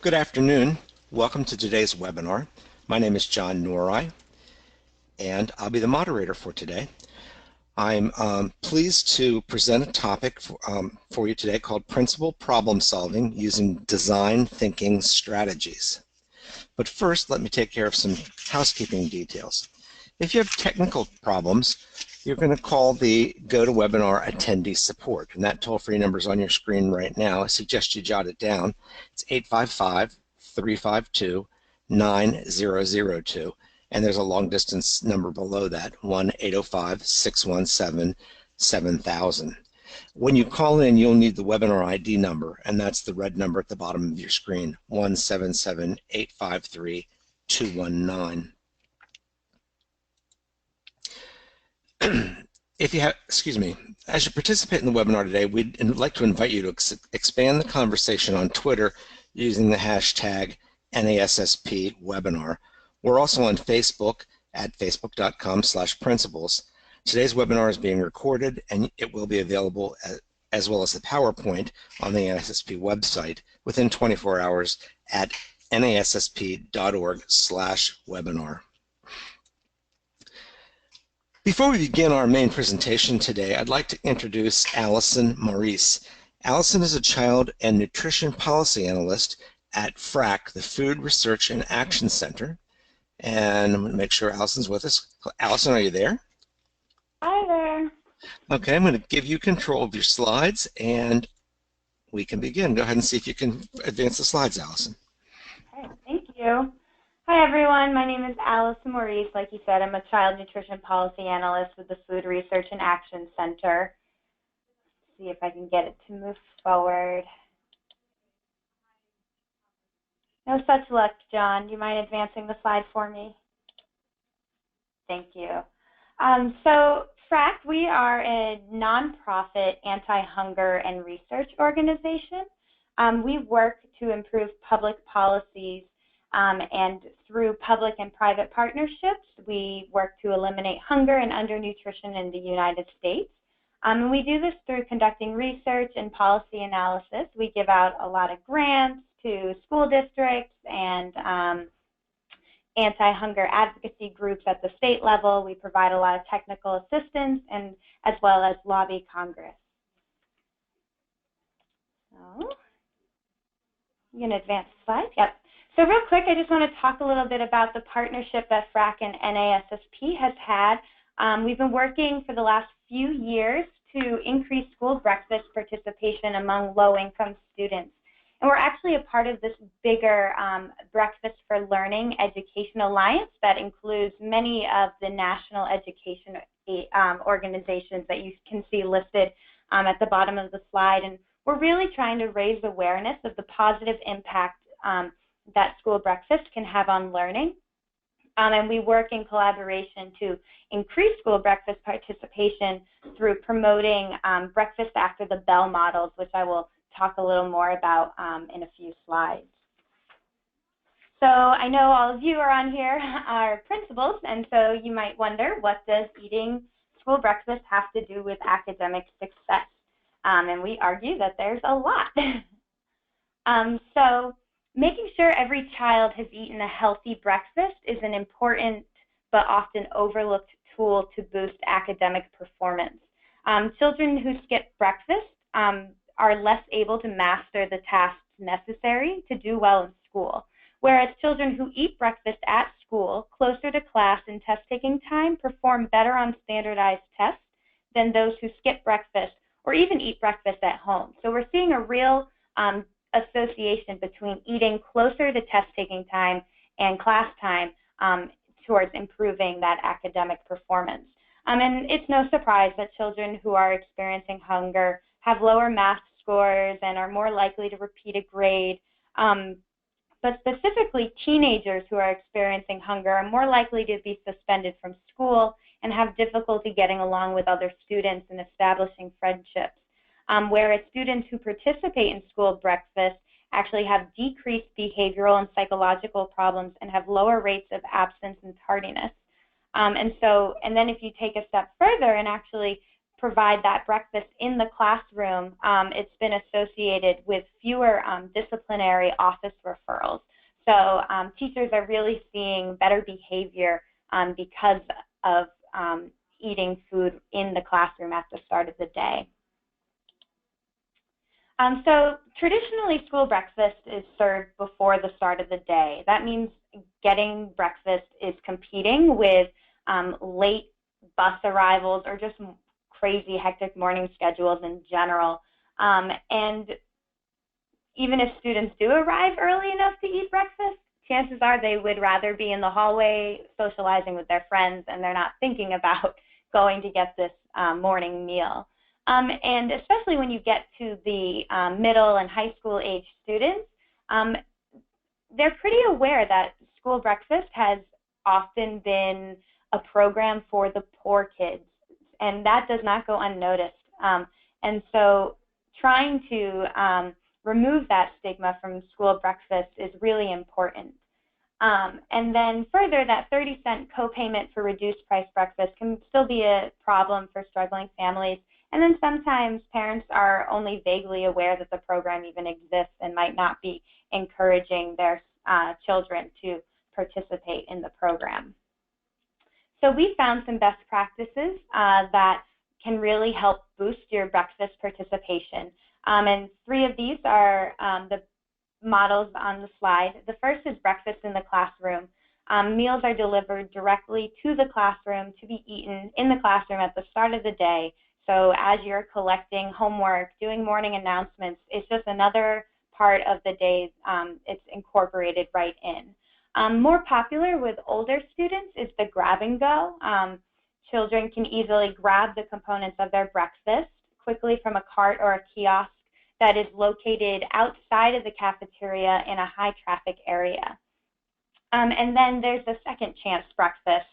Good afternoon. Welcome to today's webinar. My name is John Norrie, and I'll be the moderator for today. I'm pleased to present a topic for you today called Principal Problem Solving Using Design Thinking Strategies. But first, let me take care of some housekeeping details. If you have technical problems, you're going to call the GoToWebinar attendee support, and that toll-free number is on your screen right now. I suggest you jot it down. It's 855-352-9002, and there's a long-distance number below that, 1-805-617-7000. When you call in, you'll need the webinar ID number, and that's the red number at the bottom of your screen, 177-853-219. If you have, as you participate in the webinar today, we'd like to invite you to expand the conversation on Twitter using the hashtag NASSPwebinar. We're also on Facebook at facebook.com/principles. Today's webinar is being recorded, and it will be available as well as the PowerPoint on the NASSP website within 24 hours at nassp.org/webinar. Before we begin our main presentation today, I'd like to introduce Allison Maurice. Allison is a Child and Nutrition Policy Analyst at FRAC, the Food Research and Action Center. And I'm going to make sure Allison's with us. Allison, are you there? Hi there. Okay, I'm going to give you control of your slides, and we can begin. Go ahead and see if you can advance the slides, Allison. Okay, thank you. Hi everyone, my name is Allison Maurice. Like you said, I'm a Child Nutrition Policy Analyst with the Food Research and Action Center. Let's see if I can get it to move forward. No such luck, John. Do you mind advancing the slide for me? Thank you. So FRAC, we are a nonprofit anti-hunger and research organization. We work to improve public policies, and through public and private partnerships, we work to eliminate hunger and undernutrition in the United States. And we do this through conducting research and policy analysis. We give out a lot of grants to school districts and anti-hunger advocacy groups at the state level. We provide a lot of technical assistance and as well as lobby Congress. So, you can advance the slide. Yep. So real quick, I just want to talk a little bit about the partnership that FRAC and NASSP has had. We've been working for the last few years to increase school breakfast participation among low-income students. And we're actually a part of this bigger Breakfast for Learning Education Alliance that includes many of the national education organizations that you can see listed at the bottom of the slide. And we're really trying to raise awareness of the positive impact that school breakfast can have on learning. And we work in collaboration to increase school breakfast participation through promoting breakfast after the bell models, which I will talk a little more about in a few slides. So I know all of you are on here are principals, and so you might wonder, what does eating school breakfast have to do with academic success? And we argue that there's a lot. So making sure every child has eaten a healthy breakfast is an important but often overlooked tool to boost academic performance. Children who skip breakfast are less able to master the tasks necessary to do well in school, whereas children who eat breakfast at school, closer to class and test-taking time, perform better on standardized tests than those who skip breakfast or even eat breakfast at home. So we're seeing a real association between eating closer to test-taking time and class time towards improving that academic performance. And it's no surprise that children who are experiencing hunger have lower math scores and are more likely to repeat a grade. But specifically, teenagers who are experiencing hunger are more likely to be suspended from school and have difficulty getting along with other students and establishing friendships. Whereas students who participate in school breakfast actually have decreased behavioral and psychological problems and have lower rates of absence and tardiness. And then if you take a step further and actually provide that breakfast in the classroom, it's been associated with fewer disciplinary office referrals. So teachers are really seeing better behavior because of eating food in the classroom at the start of the day. So traditionally, school breakfast is served before the start of the day. That means getting breakfast is competing with late bus arrivals or just crazy hectic morning schedules in general. And even if students do arrive early enough to eat breakfast, chances are they would rather be in the hallway socializing with their friends, and they're not thinking about going to get this morning meal. And especially when you get to the middle and high school age students, they're pretty aware that school breakfast has often been a program for the poor kids, and that does not go unnoticed. And so trying to remove that stigma from school breakfast is really important. And then further, that 30-cent copayment for reduced price breakfast can still be a problem for struggling families. And then sometimes parents are only vaguely aware that the program even exists and might not be encouraging their children to participate in the program. So we found some best practices that can really help boost your breakfast participation. And 3 of these are the models on the slide. The first is breakfast in the classroom. Meals are delivered directly to the classroom to be eaten in the classroom at the start of the day. So as you're collecting homework, doing morning announcements, it's just another part of the day. It's incorporated right in. More popular with older students is the grab and go. Children can easily grab the components of their breakfast quickly from a cart or a kiosk that is located outside of the cafeteria in a high traffic area. And then there's the second chance breakfast.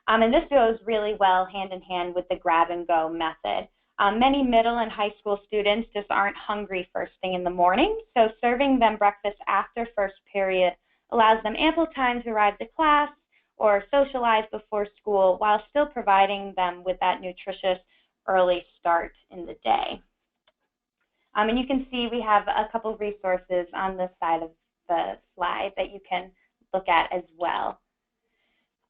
And this goes really well hand in hand with the grab and go method. Many middle and high school students just aren't hungry first thing in the morning, so serving them breakfast after first period allows them ample time to arrive to class or socialize before school while still providing them with that nutritious early start in the day. And you can see we have a couple resources on this side of the slide that you can look at as well.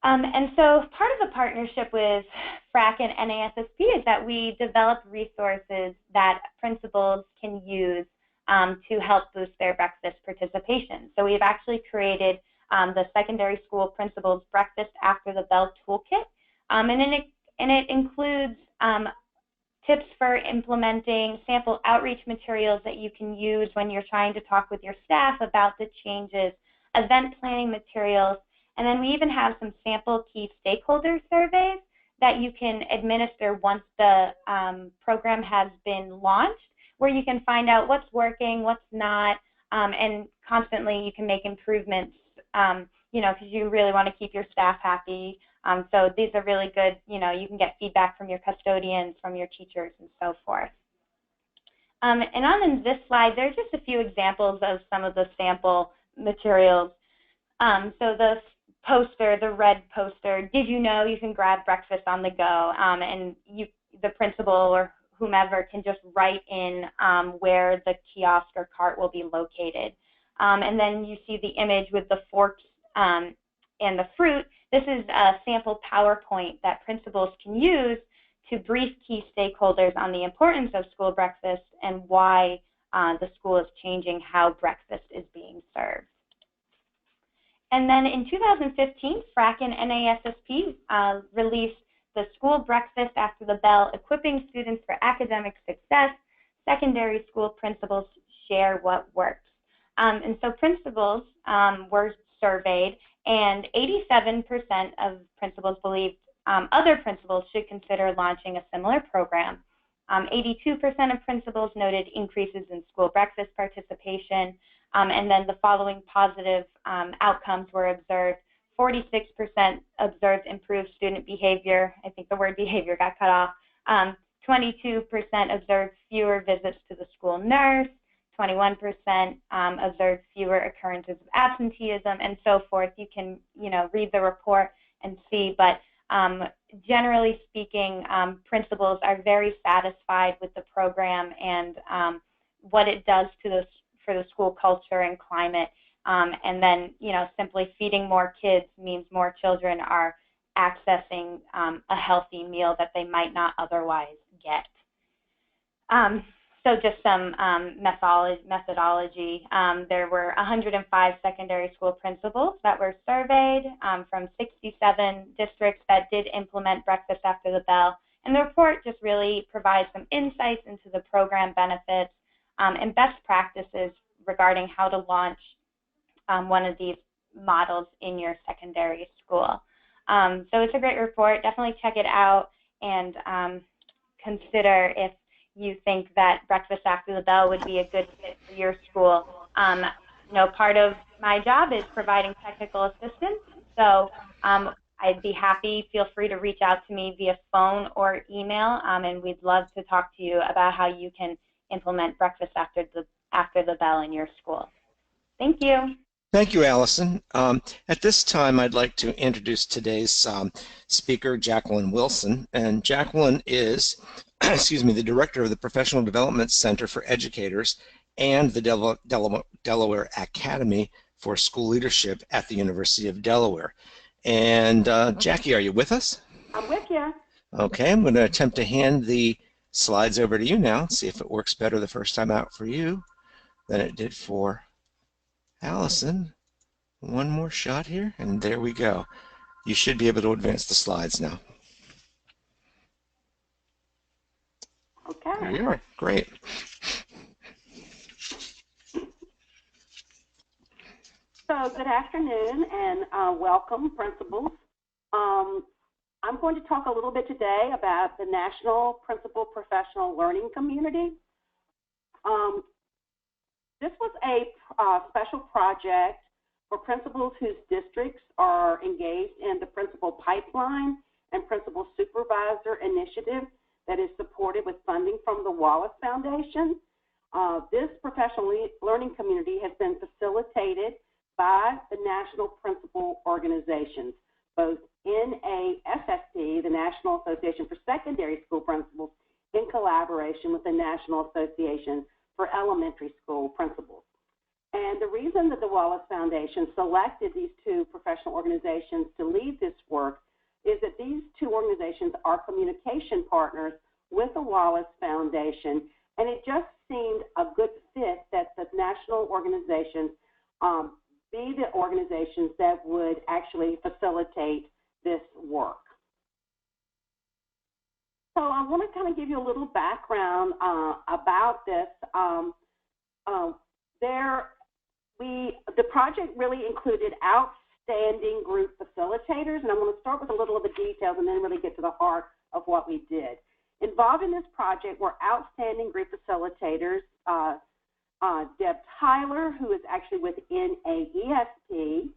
And so part of the partnership with FRAC and NASSP is that we develop resources that principals can use to help boost their breakfast participation. So we've actually created the Secondary School Principals Breakfast After the Bell Toolkit, and it includes tips for implementing sample outreach materials that you can use when you're trying to talk with your staff about the changes, event planning materials, and then we even have some sample key stakeholder surveys that you can administer once the program has been launched, where you can find out what's working, what's not, and constantly you can make improvements, you know, because you really want to keep your staff happy. So these are really good, you know, you can get feedback from your custodians, from your teachers, and so forth. And on this slide, there's just a few examples of some of the sample materials. So the poster, the red poster, did you know you can grab breakfast on the go? And the principal or whomever can just write in where the kiosk or cart will be located. And then you see the image with the forks and the fruit. This is a sample PowerPoint that principals can use to brief key stakeholders on the importance of school breakfast and why the school is changing how breakfast is being served. And then in 2015, FRAC and NASSP released the School Breakfast After the Bell, Equipping Students for Academic Success. Secondary School Principals Share What Works. And so principals were surveyed, and 87% of principals believed other principals should consider launching a similar program. 82% of principals noted increases in school breakfast participation, and then the following positive outcomes were observed. 46% observed improved student behavior. I think the word behavior got cut off. 22% observed fewer visits to the school nurse. 21% observed fewer occurrences of absenteeism, and so forth. You can, you know, read the report and see, but Generally speaking, principals are very satisfied with the program and what it does for the school culture and climate. And then, simply feeding more kids means more children are accessing a healthy meal that they might not otherwise get. So just some methodology. There were 105 secondary school principals that were surveyed from 67 districts that did implement breakfast after the bell. And the report just really provides some insights into the program benefits and best practices regarding how to launch one of these models in your secondary school. So it's a great report. Definitely check it out and consider if you think that breakfast after the bell would be a good fit for your school. Part of my job is providing technical assistance, so I'd be happy. Feel free to reach out to me via phone or email, and we'd love to talk to you about how you can implement breakfast after the bell in your school. Thank you. Thank you, Allison. At this time, I'd like to introduce today's speaker, Jacqueline Wilson. And Jacqueline is, the director of the Professional Development Center for Educators and the Delaware Academy for School Leadership at the University of Delaware. And Jackie, are you with us? I'm with you. Okay, I'm going to attempt to hand the slides over to you now, see if it works better the first time out for you than it did for Allison. One more shot here, and there we go. You should be able to advance the slides now. Okay. There you are. Great. So good afternoon and welcome, principals. I'm going to talk a little bit today about the National Principal Professional Learning Community. This was a special project for principals whose districts are engaged in the Principal Pipeline and Principal Supervisor Initiative that is supported with funding from the Wallace Foundation. This professional learning community has been facilitated by the National Principal Organizations, both NASSP, the National Association for Secondary School Principals, in collaboration with the National Association for Elementary School Principals. And the reason that the Wallace Foundation selected these two professional organizations to lead this work is that these two organizations are communication partners with the Wallace Foundation, and it just seemed a good fit that the national organizations be the organizations that would actually facilitate this work. So I want to kind of give you a little background about this. The project really included outstanding group facilitators, and I'm going to start with a little of the details and then really get to the heart of what we did. Involved in this project were outstanding group facilitators, Deb Tyler, who is actually with NAESP,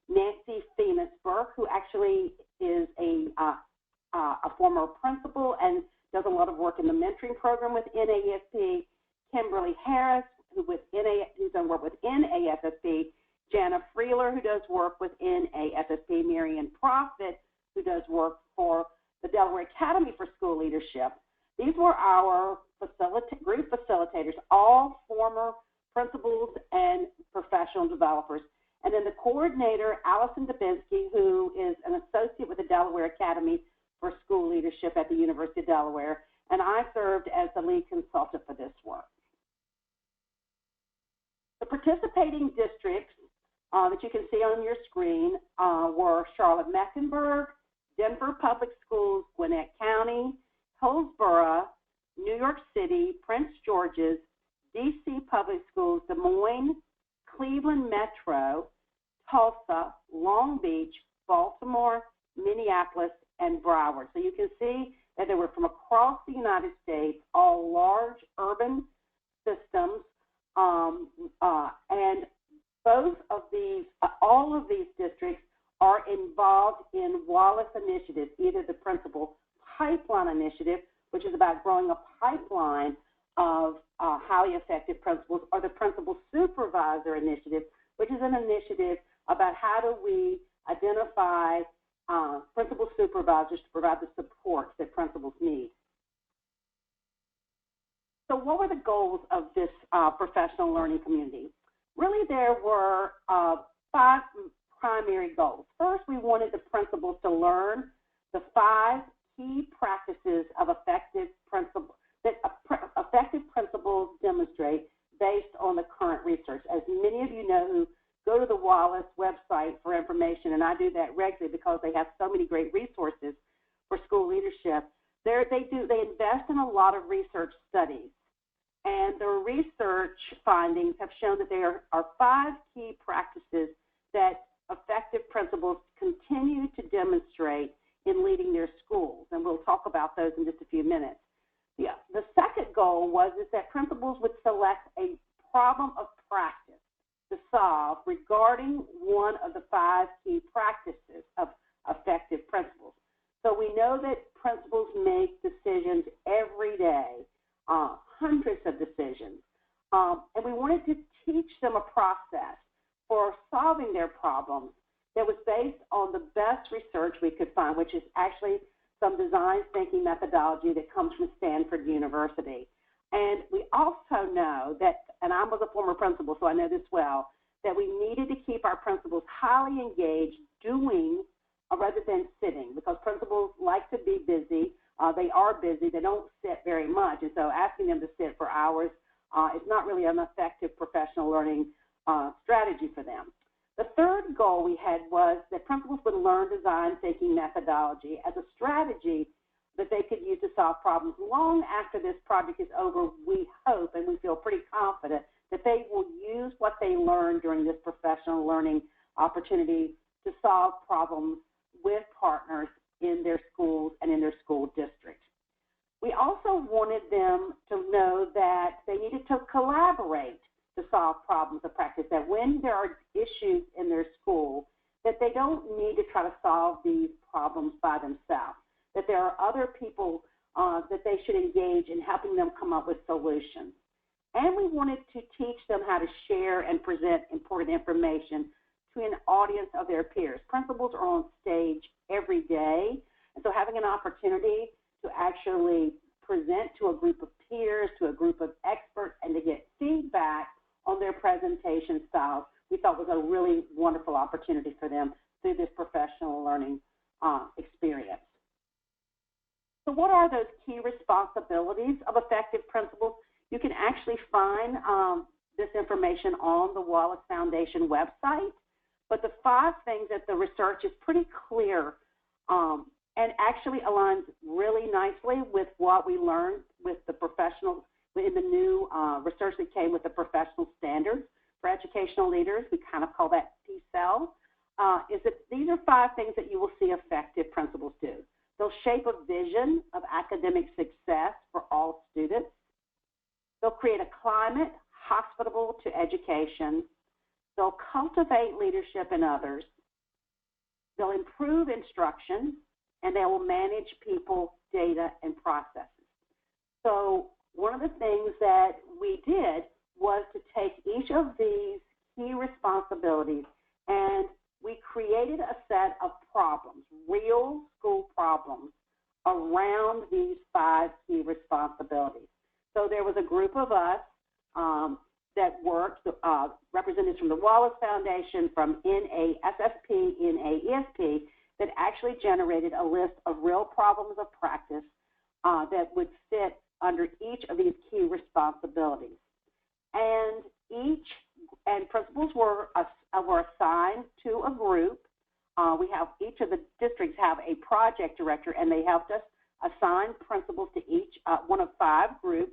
Nancy Themis-Burke, who actually is a former principal and does a lot of work in the mentoring program with NAESP, Kimberly Harris, who's done work with NASSP, Jana Freeler, who does work with NASSP, Marion Profit, who does work for the Delaware Academy for School Leadership. These were our group facilitators, all former principals and professional developers. And then the coordinator, Allison Dubinsky, who is an associate with the Delaware Academy for School Leadership at the University of Delaware, and I served as the lead consultant for this work. The participating districts that you can see on your screen were Charlotte-Mecklenburg, Denver Public Schools, Gwinnett County, Hillsborough, New York City, Prince George's, DC Public Schools, Des Moines, Cleveland Metro, Tulsa, Long Beach, Baltimore, Minneapolis, and Broward. So you can see that they were from across the United States, all large urban systems, and both of these, all of these districts are involved in Wallace initiatives, either the Principal Pipeline Initiative, which is about growing a pipeline of highly effective principals, or the Principal Supervisor Initiative, which is an initiative about how do we identify principal supervisors to provide the support that principals need. So what were the goals of this professional learning community? Really, there were 5 primary goals. First, we wanted the principals to learn the 5 key practices of effective principals demonstrate based on the current research. As many of you know who go to the Wallace website for information, and I do that regularly because they have so many great resources for school leadership. They invest in a lot of research studies. And the research findings have shown that there are 5 key practices that effective principals continue to demonstrate in leading their schools. And we'll talk about those in just a few minutes. The second goal was that principals would select a problem of practice to solve regarding one of the 5 key practices of effective principals. So we know that principals make decisions every day, hundreds of decisions, and we wanted to teach them a process for solving their problems that was based on the best research we could find, which is actually some design thinking methodology that comes from Stanford University. And we also know that, and I was a former principal, so I know this well, that we needed to keep our principals highly engaged doing rather than sitting, because principals like to be busy. They are busy. They don't sit very much. And so asking them to sit for hours is not really an effective professional learning strategy for them. The third goal we had was that principals would learn design thinking methodology as a strategy that they could use to solve problems long after this project is over. We hope and we feel pretty confident that they will use what they learned during this professional learning opportunity to solve problems with partners in their schools and in their school districts. We also wanted them to know that they needed to collaborate to solve problems of practice, that when there are issues in their school, that they don't need to try to solve these problems by themselves, that there are other people that they should engage in helping them come up with solutions. And we wanted to teach them how to share and present important information to an audience of their peers. Principals are on stage every day, and so having an opportunity to actually present to a group of peers, to a group of experts, and to get feedback on their presentation styles, we thought was a really wonderful opportunity for them through this professional learning experience. So what are those key responsibilities of effective principals? You can actually find this information on the Wallace Foundation website, but the 5 things that the research is pretty clear and actually aligns really nicely with what we learned with the professional, in the new research that came with the professional standards for educational leaders. We kind of call that PSEL, is that these are 5 things that you will see effective principals do. They'll shape a vision of academic success for all students. They'll create a climate hospitable to education. They'll cultivate leadership in others. They'll improve instruction, and they will manage people, data, and processes. So one of the things that we did was to take each of these key responsibilities, and we created a set of problems, real school problems, around these 5 key responsibilities. So there was a group of us that worked, representatives from the Wallace Foundation, from NASSP, NAESP, that actually generated a list of real problems of practice that would fit under each of these key responsibilities. And principals were assigned to a group. Each of the districts have a project director, and they helped us assign principals to each one of 5 groups.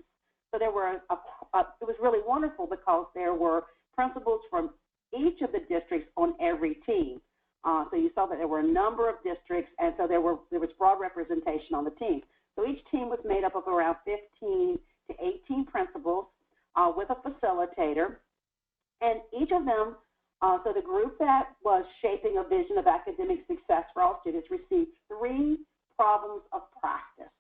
So there were it was really wonderful because there were principals from each of the districts on every team. So you saw that there were a number of districts, and so there was broad representation on the team. So each team was made up of around 15 to 18 principals with a facilitator, and each of them, so the group that was shaping a vision of academic success for all students received 3 problems of practice,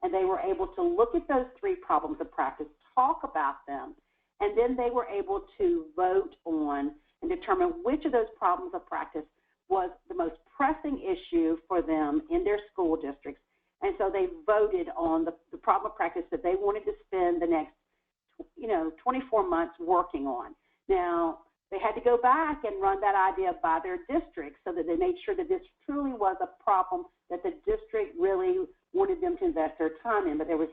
and they were able to look at those 3 problems of practice, talk about them, and then they were able to vote on and determine which of those problems of practice was the most pressing issue for them in their school districts. And so they voted on the problem of practice that they wanted to spend the next 24 months working on. Now, they had to go back and run that idea by their district so that they made sure that this truly was a problem that the district really wanted them to invest their time in. But there was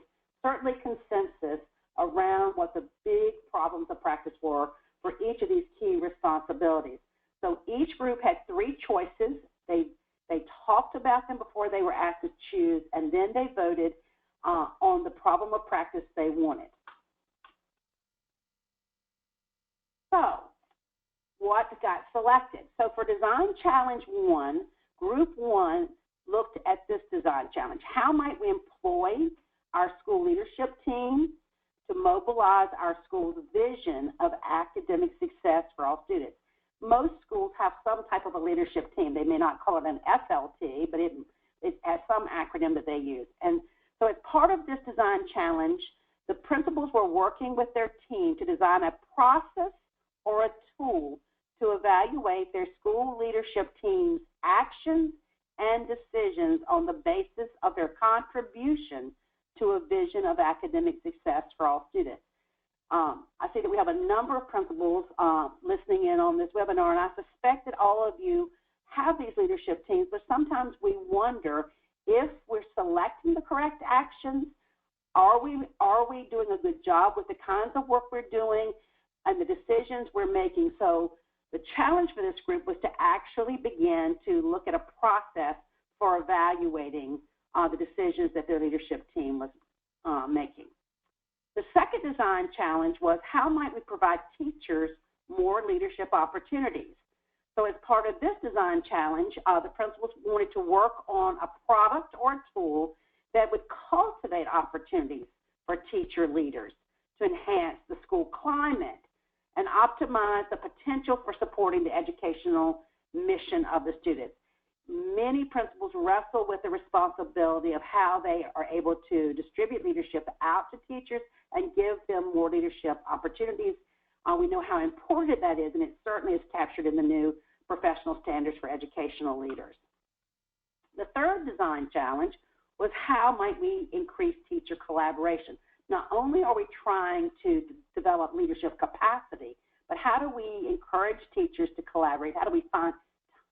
certainly consensus around what the big problems of practice were for each of these key responsibilities. So each group had 3 choices. They talked about them before they were asked to choose, and then they voted on the problem of practice they wanted. So what got selected? So for Design Challenge 1, Group 1 looked at this design challenge. How might we employ our school leadership team to mobilize our school's vision of academic success for all students? Most schools have some type of a leadership team. They may not call it an SLT, but it has some acronym that they use. And so as part of this design challenge, the principals were working with their team to design a process or a tool to evaluate their school leadership team's actions and decisions on the basis of their contribution to a vision of academic success for all students. I see that we have a number of principals listening in on this webinar, and I suspect that all of you have these leadership teams, but sometimes we wonder if we're selecting the correct actions. Are we doing a good job with the kinds of work we're doing and the decisions we're making? So the challenge for this group was to actually begin to look at a process for evaluating the decisions that their leadership team was making. The second design challenge was how might we provide teachers more leadership opportunities? So as part of this design challenge, the principals wanted to work on a product or a tool that would cultivate opportunities for teacher leaders to enhance the school climate and optimize the potential for supporting the educational mission of the students. Many principals wrestle with the responsibility of how they are able to distribute leadership out to teachers and give them more leadership opportunities. We know how important that is, and it certainly is captured in the new professional standards for educational leaders. The third design challenge was how might we increase teacher collaboration. Not only are we trying to develop leadership capacity, but how do we encourage teachers to collaborate? How do we find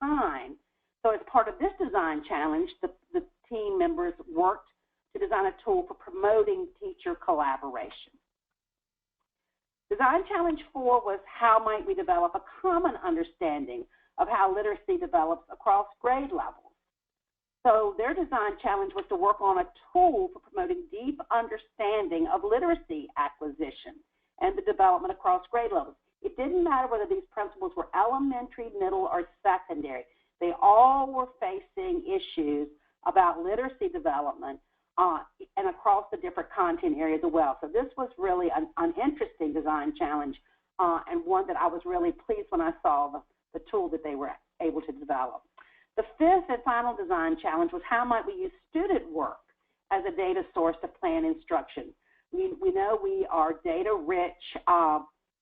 time? So as part of this design challenge, the team members worked to design a tool for promoting teacher collaboration. Design challenge 4 was how might we develop a common understanding of how literacy develops across grade levels. So their design challenge was to work on a tool for promoting deep understanding of literacy acquisition and the development across grade levels. It didn't matter whether these principals were elementary, middle, or secondary. They all were facing issues about literacy development and across the different content areas as well. So this was really an interesting design challenge and one that I was really pleased when I saw the tool that they were able to develop. The fifth and final design challenge was how might we use student work as a data source to plan instruction. We know we are data rich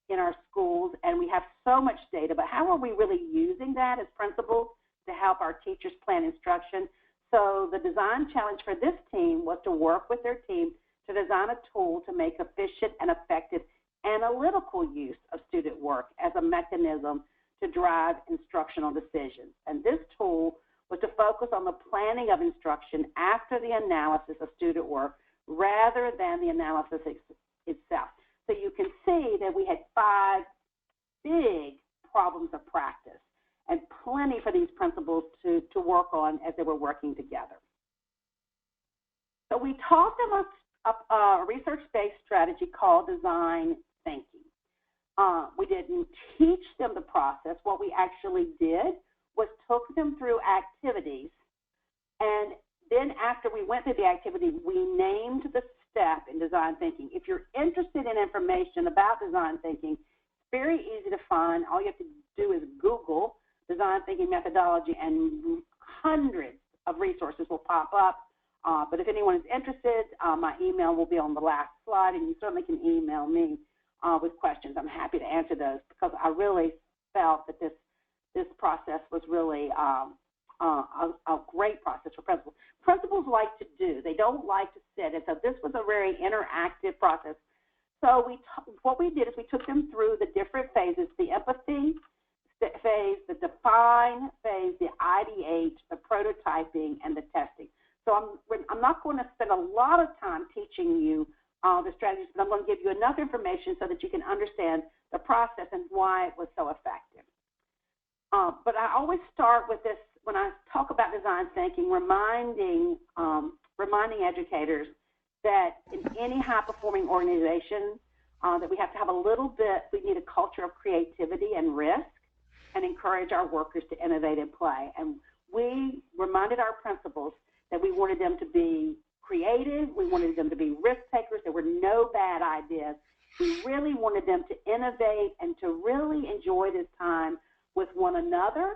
in our schools and we have so much data, but how are we really using that as principals to help our teachers plan instruction? So the design challenge for this team was to work with their team to design a tool to make efficient and effective analytical use of student work as a mechanism to drive instructional decisions. And this tool was to focus on the planning of instruction after the analysis of student work rather than the analysis itself. So you can see that we had 5 big problems of practice and plenty for these principals to work on as they were working together. So we taught them a research-based strategy called design thinking. We didn't teach them the process. What we actually did was took them through activities, and then after we went through the activity, we named the step in design thinking. If you're interested in information about design thinking, it's very easy to find. All you have to do is Google design thinking methodology, and hundreds of resources will pop up. But if anyone is interested, my email will be on the last slide, and you certainly can email me with questions. I'm happy to answer those because I really felt that this this process was really a great process for principals. Principals like to do. They don't like to sit. And so this was a very interactive process. So what we did is we took them through the different phases, the empathy phase, the define phase, the ideate, the prototyping, and the testing. So I'm not going to spend a lot of time teaching you the strategies, but I'm going to give you enough information so that you can understand the process and why it was so effective. But I always start with this when I talk about design thinking, reminding educators that in any high-performing organization that we have to have a little bit, we need a culture of creativity and risk and encourage our workers to innovate and play. And we reminded our principals that we wanted them to be creative, we wanted them to be risk takers, there were no bad ideas. We really wanted them to innovate and to really enjoy this time with one another,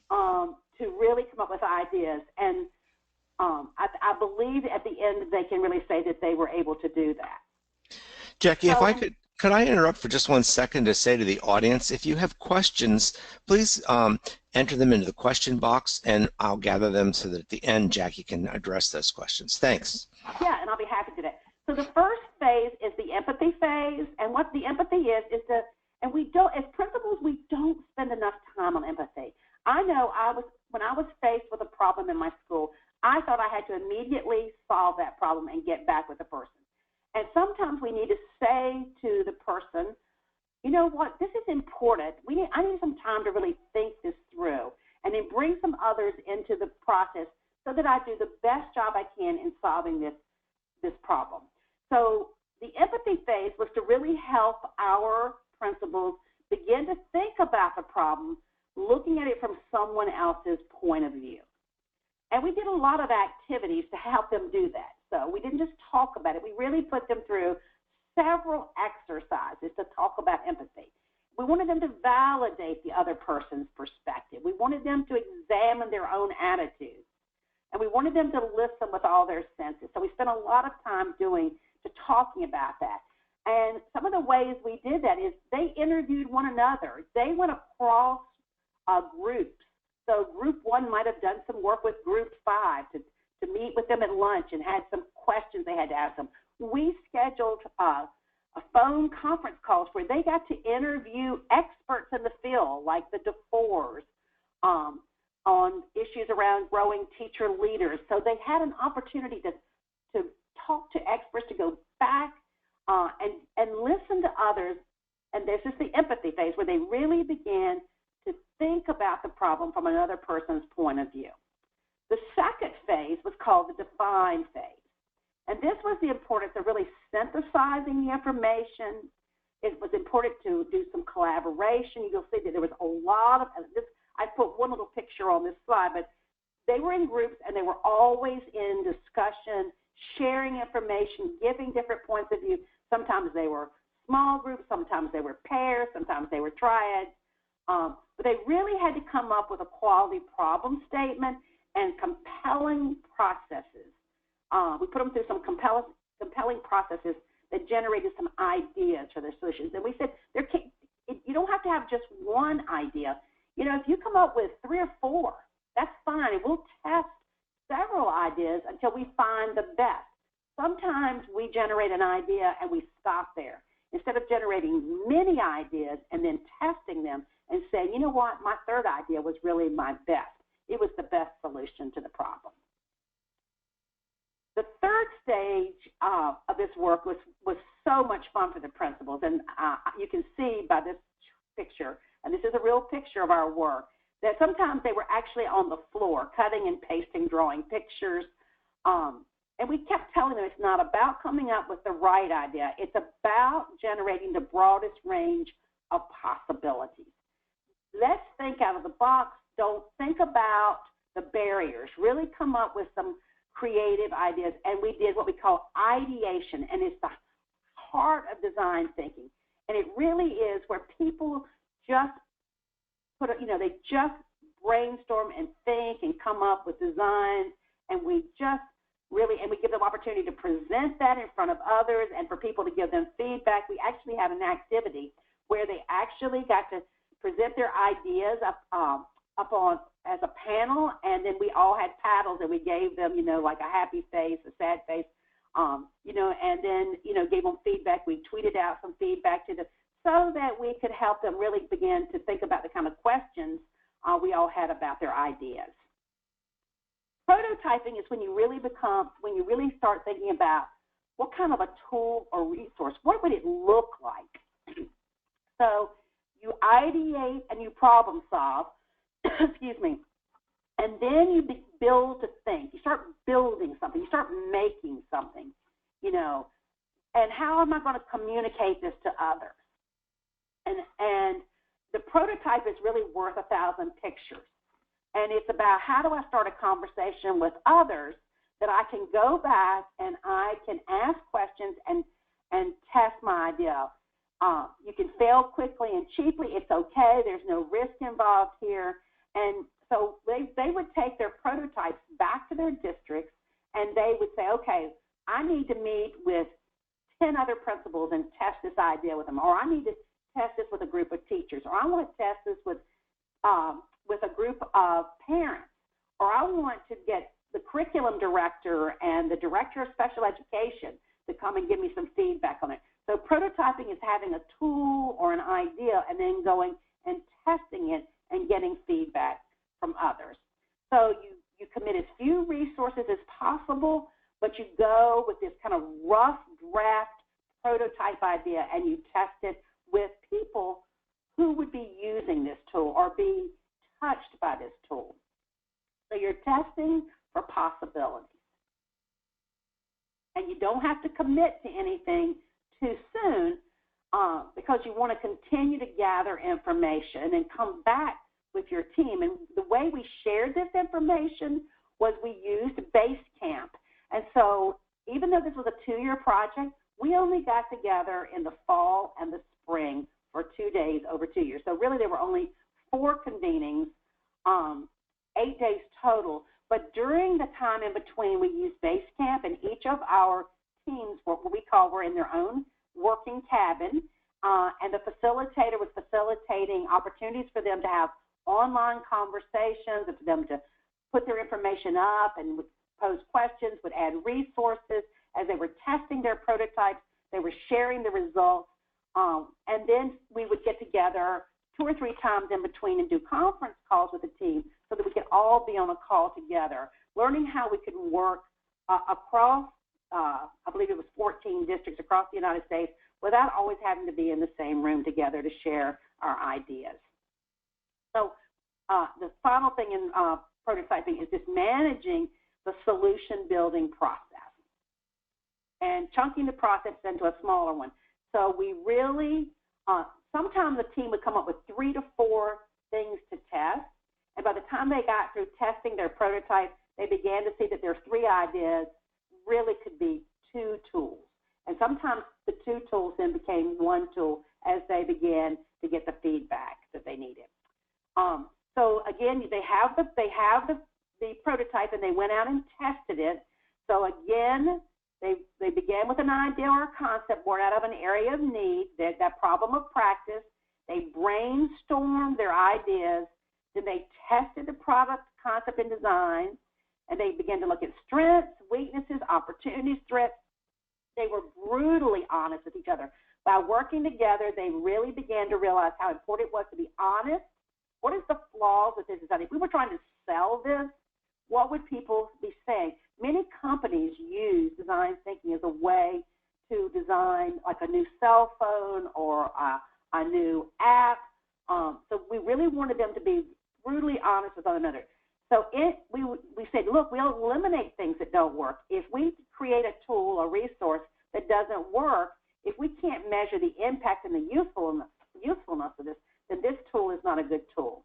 to really come up with ideas. And I believe at the end they can really say that they were able to do that. Jackie, if I could I interrupt for just 1 second to say to the audience, if you have questions, please enter them into the question box, and I'll gather them so that at the end Jackie can address those questions. Thanks. Yeah, and I'll be happy to do that. So the first phase is the empathy phase, and what the empathy is that, and we don't, as principals, we don't spend enough time on empathy. I know when I was faced with a problem in my school, I thought I had to immediately solve that problem and get back with the person. And sometimes we need to say to the person, you know what, this is important. I need some time to really think this through, and then bring some others into the process so that I do the best job I can in solving this problem. So the empathy phase was to really help our principals begin to think about the problem, looking at it from someone else's point of view. And we did a lot of activities to help them do that. So we didn't just talk about it. We really put them through several exercises to talk about empathy. We wanted them to validate the other person's perspective. We wanted them to examine their own attitudes. And we wanted them to listen with all their senses. So we spent a lot of time talking about that. And some of the ways we did that is they interviewed one another. They went across groups. So group 1 might have done some work with group 5 to meet with them at lunch and had some questions they had to ask them. We scheduled a phone conference calls where they got to interview experts in the field, like the DeFores, on issues around growing teacher leaders. So they had an opportunity to talk to experts, to go back and listen to others. And this is the empathy phase where they really began to think about the problem from another person's point of view. The second phase was called the define phase. And this was the importance of really synthesizing the information. It was important to do some collaboration. You'll see that there was a lot of this. I put one little picture on this slide, but they were in groups and they were always in discussion, sharing information, giving different points of view. Sometimes they were small groups, sometimes they were pairs, sometimes they were triads. But they really had to come up with a quality problem statement and compelling processes. We put them through some compelling processes that generated some ideas for their solutions. And we said, you don't have to have just one idea. You know, if you come up with 3 or 4, that's fine. And we'll test several ideas until we find the best. Sometimes we generate an idea and we stop there. Instead of generating many ideas and then testing them and saying, you know what, my third idea was really my best. It was the best solution to the problem. The third stage of this work was so much fun for the principals. And you can see by this picture, and this is a real picture of our work, that sometimes they were actually on the floor, cutting and pasting, drawing pictures. And we kept telling them it's not about coming up with the right idea. It's about generating the broadest range of possibilities. Let's think out of the box. Don't think about the barriers. Really come up with some creative ideas. And we did what we call ideation, and it's the heart of design thinking. And it really is where people just they just brainstorm and think and come up with designs, and we give them opportunity to present that in front of others and for people to give them feedback. We actually had an activity where they actually got to present their ideas up on as a panel, and then we all had paddles, and we gave them, like a happy face, a sad face, and then, gave them feedback. We tweeted out some feedback to them so that we could help them really begin to think about the kind of questions we all had about their ideas. Prototyping is when you really start thinking about what kind of a tool or resource, what would it look like? So you ideate and you problem solve, excuse me, and then you build to think. You start building something. You start making something, and how am I going to communicate this to others? And the prototype is really worth 1,000 pictures. And it's about how do I start a conversation with others that I can go back and I can ask questions and test my idea. You can fail quickly and cheaply. It's okay. There's no risk involved here. And so they would take their prototypes back to their districts, and they would say, okay, I need to meet with 10 other principals and test this idea with them, or I need to test this with a group of teachers, or I want to test this with a group of parents, or I want to get the curriculum director and the director of special education to come and give me some feedback on it. So prototyping is having a tool or an idea and then going and testing it and getting feedback from others. So you commit as few resources as possible, but you go with this kind of rough draft prototype idea and you test it with people who would be using this tool or be touched by this tool. So you're testing for possibilities. And you don't have to commit to anything too soon because you want to continue to gather information and come back with your team. And the way we shared this information was we used Basecamp. And so even though this was a 2-year project, we only got together in the fall and the spring for 2 days over 2 years. So really there were only 4 convenings, 8 days total. But during the time in between, we used Basecamp, and each of our teams, what we call, were in their own working cabin, and the facilitator was facilitating opportunities for them to have online conversations and for them to put their information up and would pose questions, would add resources. As they were testing their prototypes, they were sharing the results, and then we would get together 2 or 3 times in between and do conference calls with the team so that we could all be on a call together, learning how we could work across, I believe it was 14 districts across the United States without always having to be in the same room together to share our ideas. So the final thing in prototyping is just managing the solution building process and chunking the process into a smaller one. So we really, sometimes the team would come up with 3 to 4 things to test, and by the time they got through testing their prototype, they began to see that their 3 ideas really could be 2 tools. And sometimes the 2 tools then became 1 tool as they began to get the feedback that they needed. So again, they have the prototype, and they went out and tested it. So again, they began with an idea or a concept born out of an area of need, that problem of practice. They brainstormed their ideas. Then they tested the product, concept, and design, and they began to look at strengths, weaknesses, opportunities, threats. They were brutally honest with each other. By working together, they really began to realize how important it was to be honest. What is the flaws with this design? If we were trying to sell this, what would people be saying? Many companies use design thinking as a way to design like a new cell phone or a new app. So we really wanted them to be brutally honest with one another. So we said, look, we'll eliminate things that don't work. If we create a tool or resource that doesn't work, if we can't measure the impact and the usefulness of this, then this tool is not a good tool.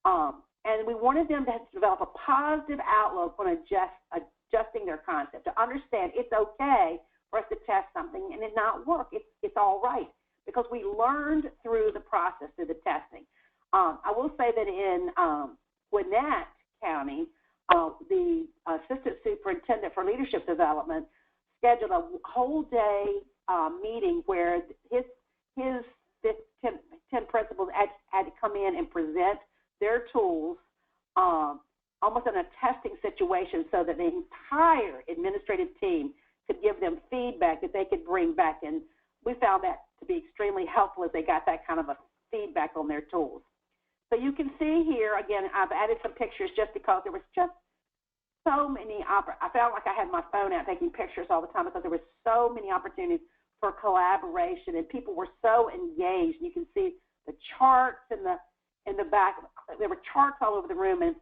And we wanted them to develop a positive outlook when adjusting their concept, to understand it's okay for us to test something and it not work. It's all right, because we learned through the process, through the testing. I will say that in Gwinnett County, the Assistant Superintendent for Leadership Development scheduled a whole day meeting where his 10 10 principals had to come in and present their tools almost in a testing situation so that the entire administrative team could give them feedback that they could bring back. And we found that to be extremely helpful as they got that kind of a feedback on their tools. So you can see here, again, I've added some pictures just because there was just so many, I felt like I had my phone out taking pictures all the time because there were so many opportunities for collaboration and people were so engaged. You can see the charts in the back. There were charts all over the room, and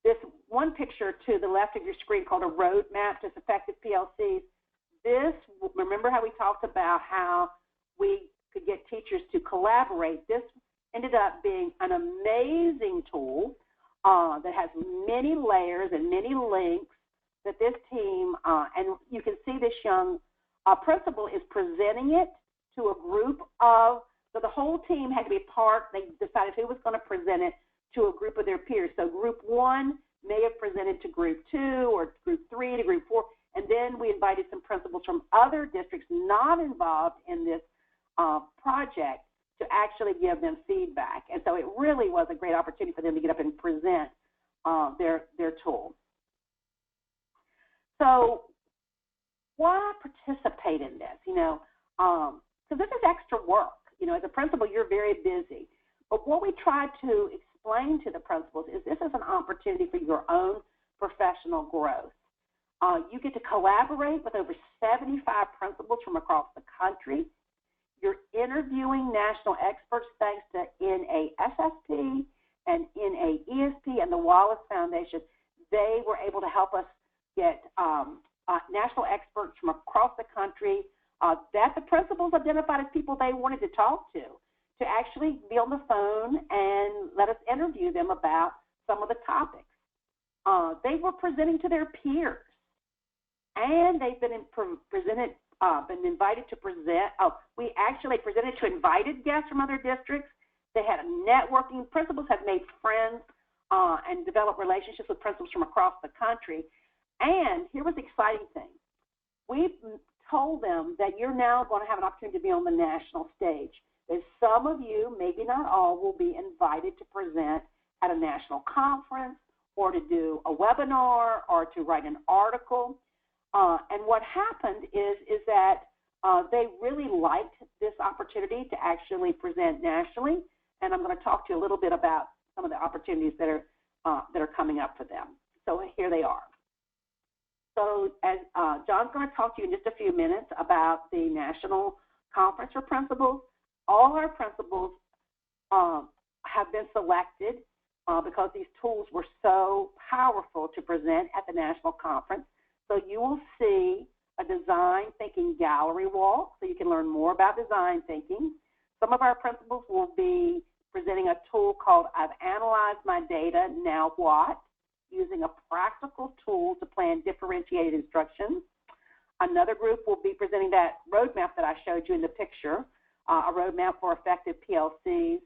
this one picture to the left of your screen called a roadmap to effective PLCs. This, remember how we talked about how we could get teachers to collaborate? This ended up being an amazing tool that has many layers and many links that this team, and you can see this young principal is presenting it to a group of, so the whole team had to be a part. They decided who was going to present it to a group of their peers. So group 1 may have presented to group 2 or group 3 to group 4, and then we invited some principals from other districts not involved in this project to actually give them feedback. And so it really was a great opportunity for them to get up and present their tool. So why participate in this? You know, so this is extra work. You know, as a principal, you're very busy. But what we try to explain to the principals is this is an opportunity for your own professional growth. You get to collaborate with over 75 principals from across the country. You're interviewing national experts thanks to NASSP and NAESP and the Wallace Foundation. They were able to help us get national experts from across the country that the principals identified as people they wanted to talk to actually be on the phone and let us interview them about some of the topics. They were presenting to their peers, and they've been been invited to present. We actually presented to invited guests from other districts. They had a networking. Principals have made friends and developed relationships with principals from across the country. And here was the exciting thing. We told them that you're now going to have an opportunity to be on the national stage. That some of you, maybe not all, will be invited to present at a national conference or to do a webinar or to write an article. And what happened is that they really liked this opportunity to actually present nationally. And I'm going to talk to you a little bit about some of the opportunities that are coming up for them. So here they are. So as John's going to talk to you in just a few minutes about the National Conference for Principals. All our principals have been selected because these tools were so powerful to present at the National Conference. So you will see a design thinking gallery walk so you can learn more about design thinking. Some of our principals will be presenting a tool called I've Analyzed My Data, Now What? Using a practical tool to plan differentiated instruction. Another group will be presenting that roadmap that I showed you in the picture, a roadmap for effective PLCs.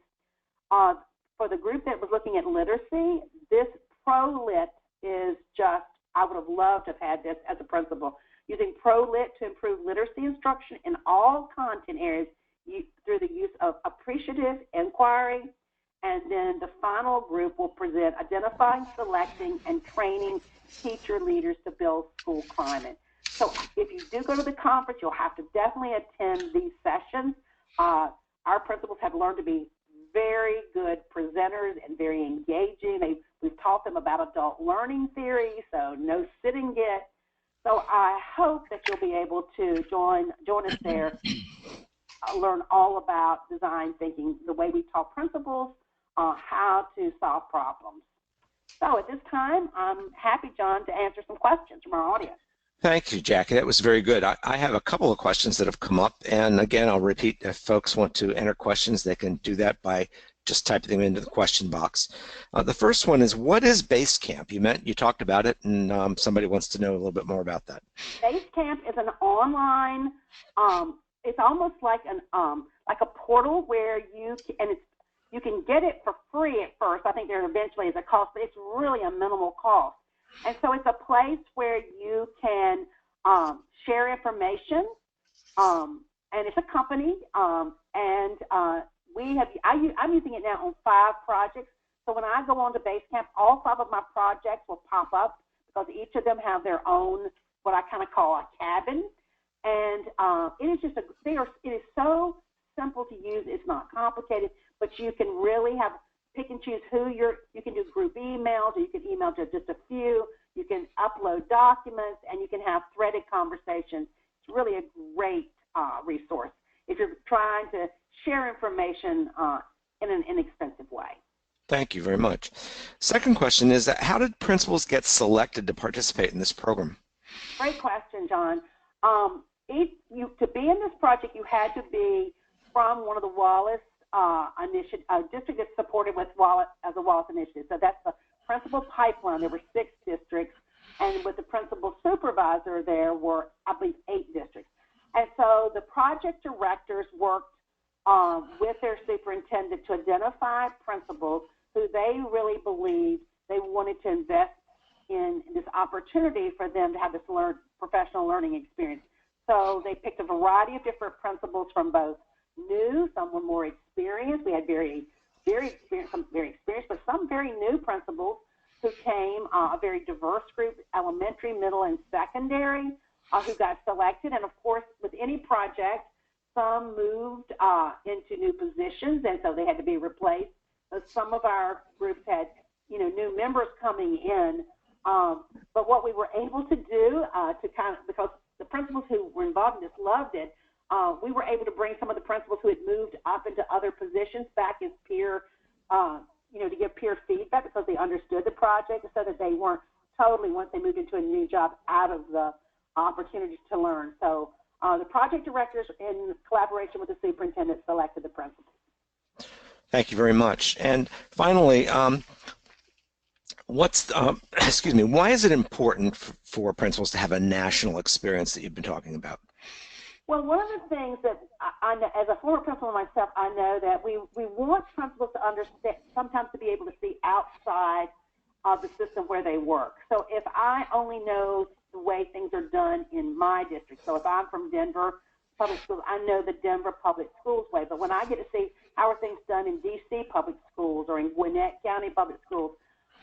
For the group that was looking at literacy, this ProLit is just, I would have loved to have had this as a principal. Using ProLit to improve literacy instruction in all content areas through the use of appreciative inquiry. And then the final group will present identifying, selecting, and training teacher leaders to build school climate. So if you do go to the conference, you'll have to definitely attend these sessions. Our principals have learned to be very good presenters and very engaging. We've taught them about adult learning theory, so no sitting it. So I hope that you'll be able to join us there, learn all about design thinking, the way we taught principals, how to solve problems. So at this time, I'm happy, John, to answer some questions from our audience. Thank you, Jackie. That was very good. I have a couple of questions that have come up, and again, I'll repeat, if folks want to enter questions, they can do that by just typing them into the question box. The first one is, what is Basecamp? You talked about it, and somebody wants to know a little bit more about that. Basecamp is an online, it's almost like a portal where you can get it for free at first. I think there eventually is a cost, but it's really a minimal cost. And so it's a place where you can share information, and it's a company, and I'm using it now on 5 projects. So when I go on to Basecamp, all 5 of my projects will pop up because each of them have their own, what I kind of call a cabin. And it is just it is so simple to use. It's not complicated, but you can really pick and choose you can do group emails, or you can email to just a few. You can upload documents, and you can have threaded conversations. It's really a great resource if you're trying to share information in an inexpensive way. Thank you very much. Second question is that how did principals get selected to participate in this program? Great question, John. To be in this project, you had to be from one of the Wallace initiative, district that's supported with Wallace as a Wallace initiative. So that's the principal pipeline. There were 6 districts, and with the principal supervisor, there were, I believe, 8 districts. And so the project directors worked with their superintendent to identify principals who they really believed they wanted to invest in this opportunity for them to have this professional learning experience. So they picked a variety of different principals from both new, some were more experienced. We had very experienced, but some very new principals who came, a very diverse group, elementary, middle, and secondary, who got selected. And of course, with any project, some moved into new positions, and so they had to be replaced. Some of our groups had, new members coming in. But what we were able to do because the principals who were involved in this loved it, we were able to bring some of the principals who had moved up into other positions back as peer, to give peer feedback because they understood the project, so that they weren't totally, once they moved into a new job, out of the opportunities to learn. So the project directors, in collaboration with the superintendent, selected the principals. Thank you very much. And finally, why is it important for principals to have a national experience that you've been talking about? Well, one of the things that I know, as a former principal myself, I know that we want principals to understand, sometimes to be able to see outside of the system where they work. So if I only know the way things are done in my district, so if I'm from Denver Public Schools, I know the Denver Public Schools way. But when I get to see how are things done in D.C. Public Schools or in Gwinnett County Public Schools,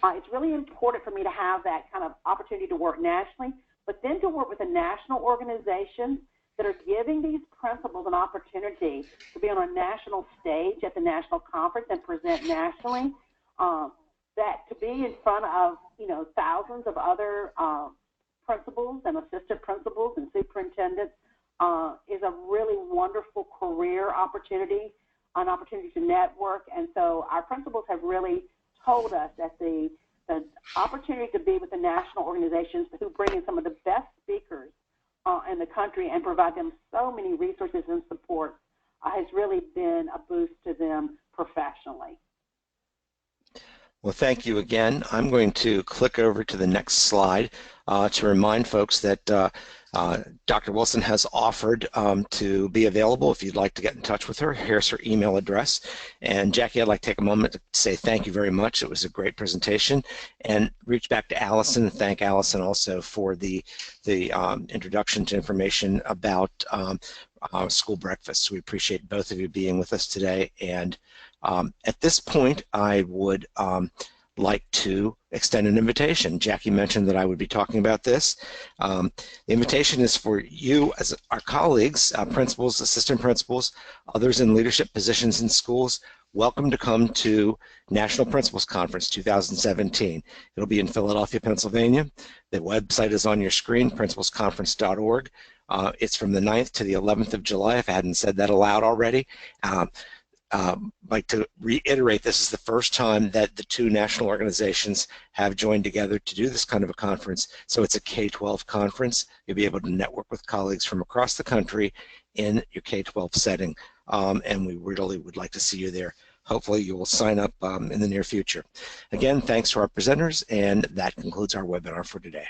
it's really important for me to have that kind of opportunity to work nationally, but then to work with a national organization that are giving these principals an opportunity to be on a national stage at the national conference and present nationally. That to be in front of thousands of other principals and assistant principals and superintendents is a really wonderful career opportunity, an opportunity to network. And so our principals have really told us that the opportunity to be with the national organizations who bring in some of the best speakers in the country and provide them so many resources and support has really been a boost to them professionally. Well, thank you again. I'm going to click over to the next slide to remind folks that Dr. Wilson has offered to be available if you'd like to get in touch with her. Here's her email address. And Jackie, I'd like to take a moment to say thank you very much. It was a great presentation. And reach back to Allison and thank Allison also for the introduction to information about school breakfast. We appreciate both of you being with us today. And at this point, I would like to extend an invitation. Jackie mentioned that I would be talking about this. The invitation is for you as our colleagues, principals, assistant principals, others in leadership positions in schools. Welcome to come to National Principals Conference 2017. It'll be in Philadelphia, Pennsylvania. The website is on your screen, principalsconference.org. It's from the 9th to the 11th of July, if I hadn't said that aloud already. I'd like to reiterate, this is the first time that the two national organizations have joined together to do this kind of a conference. So it's a K-12 conference. You'll be able to network with colleagues from across the country in your K-12 setting. And we really would like to see you there. Hopefully you will sign up in the near future. Again, thanks to our presenters, and that concludes our webinar for today.